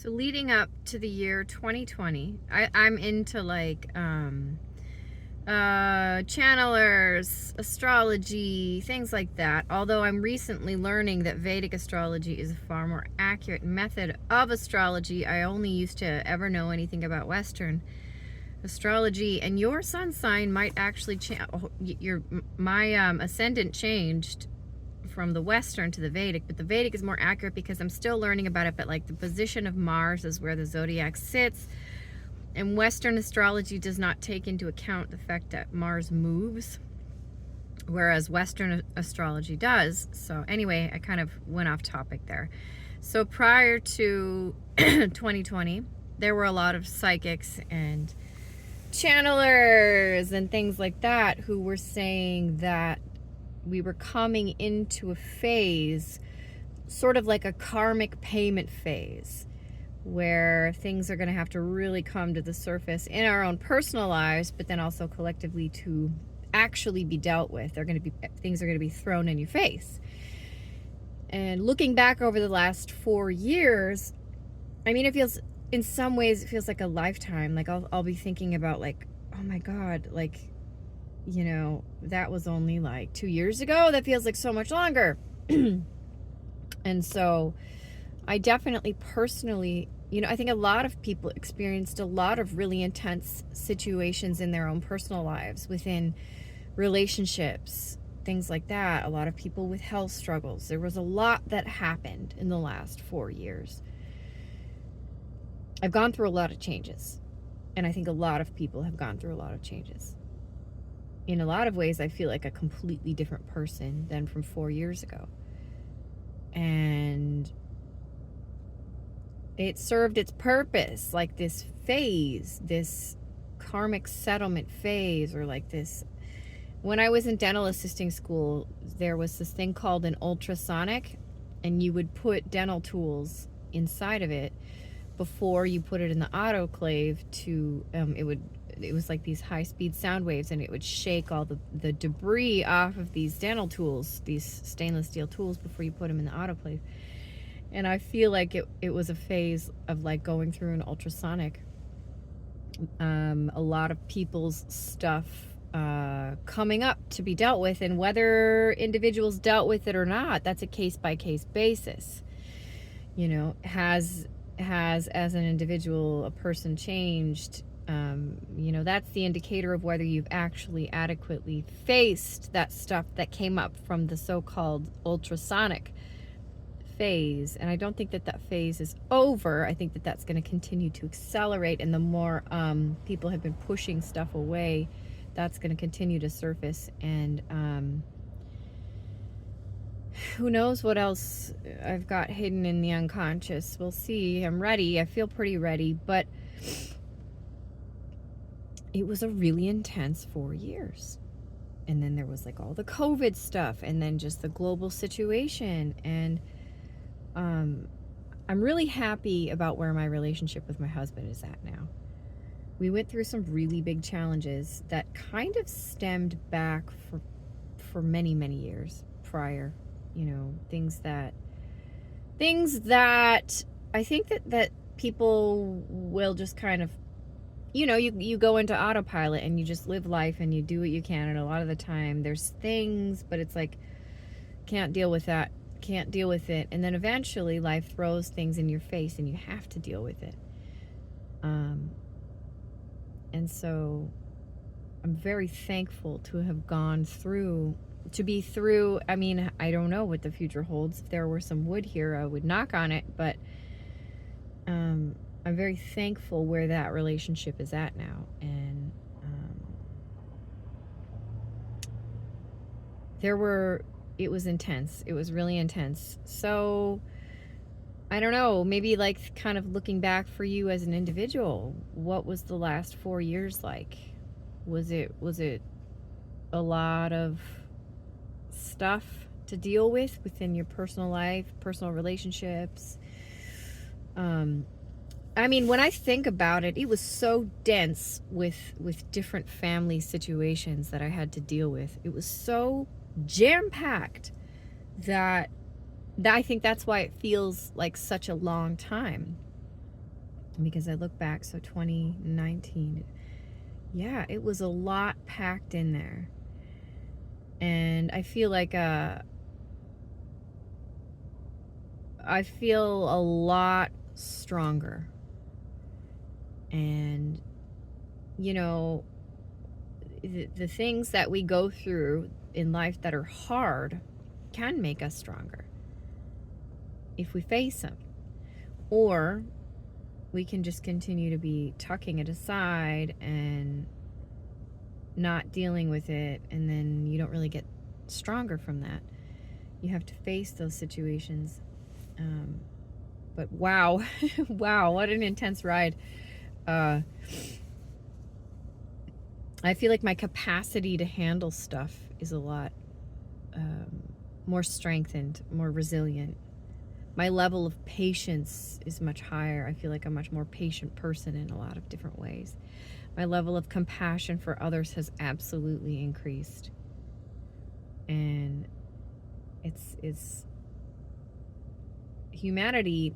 So leading up to the year 2020, I'm into like channelers, astrology, things like that. Although I'm recently learning that Vedic astrology is a far more accurate method of astrology. I only used to ever know anything about Western astrology, and your sun sign might actually change. My ascendant changed from the Western to the Vedic, but the Vedic is more accurate because I'm still learning about it. But like the position of Mars is where the zodiac sits, and Western astrology does not take into account the fact that Mars moves, whereas Western astrology does. So anyway, I kind of went off topic there. So prior to 2020, there were a lot of psychics and channelers and things like that who were saying that we were coming into a phase, sort of like a karmic payment phase, where things are going to have to really come to the surface in our own personal lives, but then also collectively to actually be dealt with. Things are going to be thrown in your face. And looking back over the last 4 years, I mean, in some ways, it feels like a lifetime. Like I'll be thinking about like, oh my God, like, that was only like 2 years ago. That feels like so much longer. And so I definitely personally, I think a lot of people experienced a lot of really intense situations in their own personal lives, within relationships, things like that. A lot of people with health struggles. There was a lot that happened in the last 4 years. I've gone through a lot of changes, and I think a lot of people have gone through a lot of changes. In a lot of ways, I feel like a completely different person than from 4 years ago. And it served its purpose, like this phase, this karmic settlement phase, or like this. When I was in dental assisting school, there was this thing called an ultrasonic, and you would put dental tools inside of it before you put it in the autoclave to, it was like these high-speed sound waves, and it would shake all the debris off of these dental tools, these stainless steel tools, before you put them in the autoclave. And I feel like it was a phase of like going through an ultrasonic. A lot of people's stuff coming up to be dealt with, and whether individuals dealt with it or not, that's a case-by-case basis. Has as an individual, a person changed? That's the indicator of whether you've actually adequately faced that stuff that came up from the so-called ultrasonic phase. And I don't think that phase is over. I think that that's going to continue to accelerate, and the more people have been pushing stuff away, that's going to continue to surface. And who knows what else I've got hidden in the unconscious. We'll see. I'm ready. I feel pretty ready. But it was a really intense 4 years. And then there was like all the COVID stuff, and then just the global situation. And I'm really happy about where my relationship with my husband is at now. We went through some really big challenges that kind of stemmed back for many, many years prior. Things that I think that people will just kind of, you go into autopilot and you just live life and you do what you can. And a lot of the time there's things, but it's like, can't deal with that, can't deal with it. And then eventually life throws things in your face and you have to deal with it. And so I'm very thankful to have gone through, I mean, I don't know what the future holds. If there were some wood here, I would knock on it, but I'm very thankful where that relationship is at now. And it was intense. It was really intense. So I don't know, maybe like kind of looking back for you as an individual, what was the last 4 years like? Was it a lot of stuff to deal with within your personal life, personal relationships? I mean, when I think about it, it was so dense with different family situations that I had to deal with. It was so jam-packed that I think that's why it feels like such a long time. because I look back, so 2019, yeah, it was a lot packed in there. And I feel like I feel a lot stronger. And, you know, the things that we go through in life that are hard can make us stronger if we face them. Or we can just continue to be tucking it aside and not dealing with it, and then you don't really get stronger from that. You have to face those situations. But wow, wow, what an intense ride. I feel like my capacity to handle stuff is a lot more strengthened, more resilient. My level of patience is much higher. I feel like I'm a much more patient person in a lot of different ways. My level of compassion for others has absolutely increased. And it's humanity,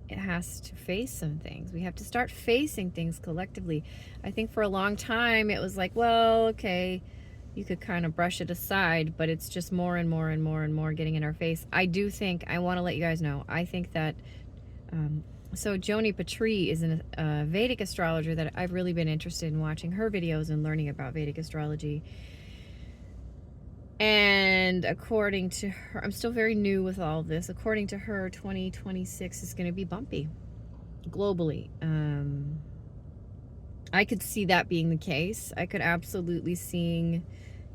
it has to face some things. We have to start facing things collectively. I think for a long time it was like, well, okay, you could kind of brush it aside, but it's just more and more and more and more getting in our face. I do think, I want to let you guys know, I think that so Joni Patri is a Vedic astrologer that I've really been interested in watching her videos and learning about Vedic astrology. And according to her, I'm still very new with all of this. According to her, 2026 is going to be bumpy globally. I could see that being the case. I could absolutely see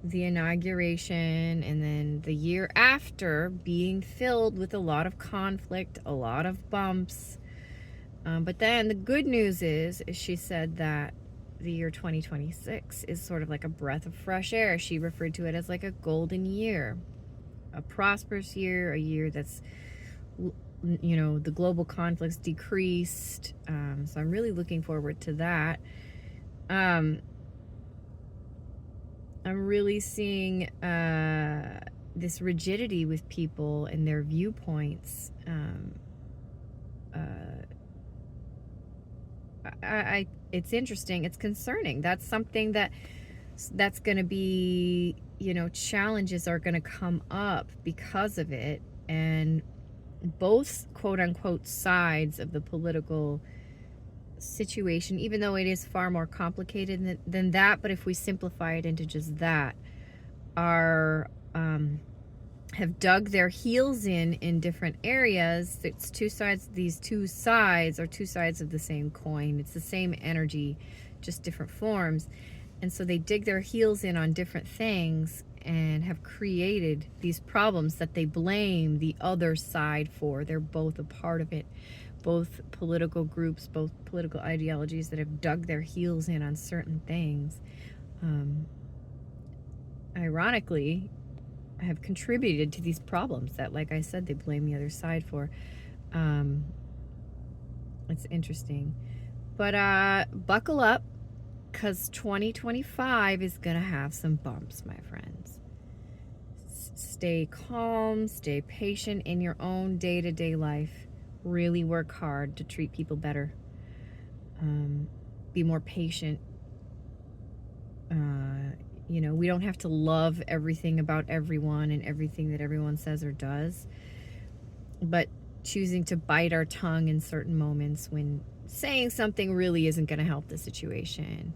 the inauguration and then the year after being filled with a lot of conflict, a lot of bumps. But then the good news is she said that the year 2026 is sort of like a breath of fresh air. She referred to it as like a golden year, a prosperous year, a year that's, you know, the global conflicts decreased. So I'm really looking forward to that. I'm really seeing this rigidity with people and their viewpoints. It's interesting. It's concerning. That's something that's going to be, you know, challenges are going to come up because of it. And both quote unquote sides of the political situation, even though it is far more complicated than that, but if we simplify it into just that, are have dug their heels in different areas. It's two sides. These two sides are two sides of the same coin. It's the same energy, just different forms. And so they dig their heels in on different things and have created these problems that they blame the other side for. They're both a part of it. Both political groups, both political ideologies that have dug their heels in on certain things, ironically, have contributed to these problems that, like I said, they blame the other side for. It's interesting. But buckle up, because 2025 is going to have some bumps, my friends. Stay calm, stay patient in your own day-to-day life. Really work hard to treat people better. Be more patient. You know, we don't have to love everything about everyone and everything that everyone says or does. But choosing to bite our tongue in certain moments when saying something really isn't going to help the situation.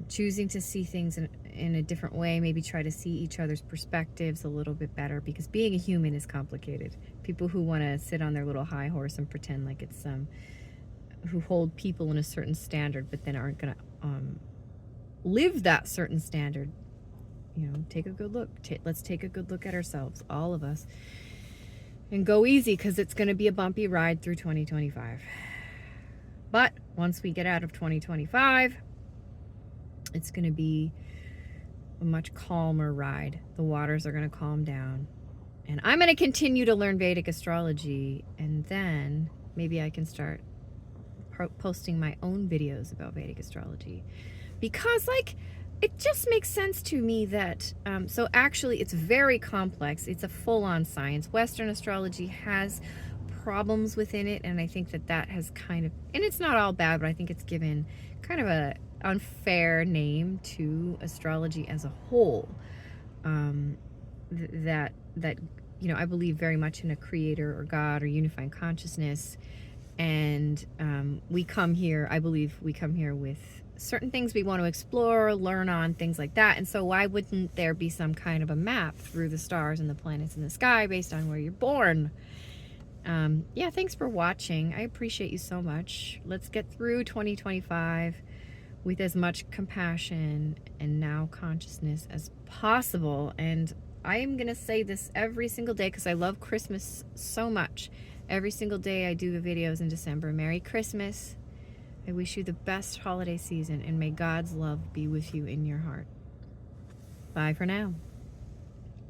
Choosing to see things in a different way, maybe try to see each other's perspectives a little bit better, because being a human is complicated. People who want to sit on their little high horse and pretend like it's who hold people in a certain standard but then aren't going to live that certain standard. You know, take a good look. Let's take a good look at ourselves, all of us, and go easy, because it's going to be a bumpy ride through 2025. But once we get out of 2025, it's going to be a much calmer ride. The waters are going to calm down. And I'm going to continue to learn Vedic astrology, and then maybe I can start posting my own videos about Vedic astrology. Because, like, it just makes sense to me that, so actually it's very complex. It's a full-on science. Western astrology has problems within it, and I think that that has kind of, and it's not all bad, but I think it's given kind of a unfair name to astrology as a whole. That you know, I believe very much in a creator or God or unifying consciousness, and we come here, I believe we come here with certain things we want to explore, learn on, things like that. And so why wouldn't there be some kind of a map through the stars and the planets in the sky based on where you're born? Yeah, thanks for watching. I appreciate you so much. Let's get through 2025 with as much compassion and now consciousness as possible. And I am going to say this every single day because I love Christmas so much. Every single day I do the videos in December. Merry Christmas. I wish you the best holiday season, and may God's love be with you in your heart. Bye for now.